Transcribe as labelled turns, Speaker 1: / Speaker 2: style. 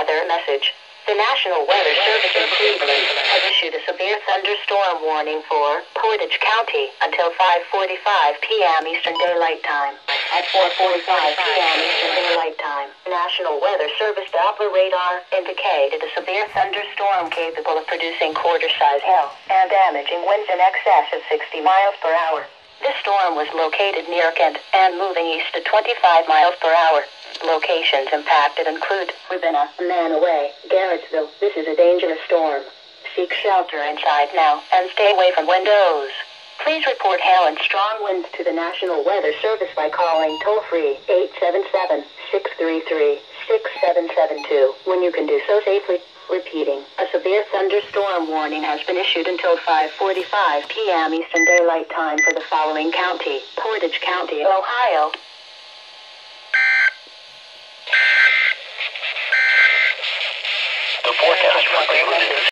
Speaker 1: weather message. The National Weather Service in Cleveland has issued a severe thunderstorm warning for Portage County until 5:45 p.m. Eastern Daylight Time. At 4:45 p.m. Eastern Daylight Time, National Weather Service Doppler radar indicated a severe thunderstorm capable of producing quarter-size hail and damaging winds in excess of 60 miles per hour. This storm was located near Kent and moving east at 25 miles per hour. Locations impacted include Ravenna, Manaway, Garrettsville. This is a dangerous storm. Seek shelter inside now and stay away from windows. Please report hail and strong winds to the National Weather Service by calling toll-free 877-633-6772 when you can do so safely. Repeating, a severe thunderstorm warning has been issued until 5:45 p.m. Eastern Daylight Time for the following county: Portage County, Ohio.
Speaker 2: The forecast for Cleveland is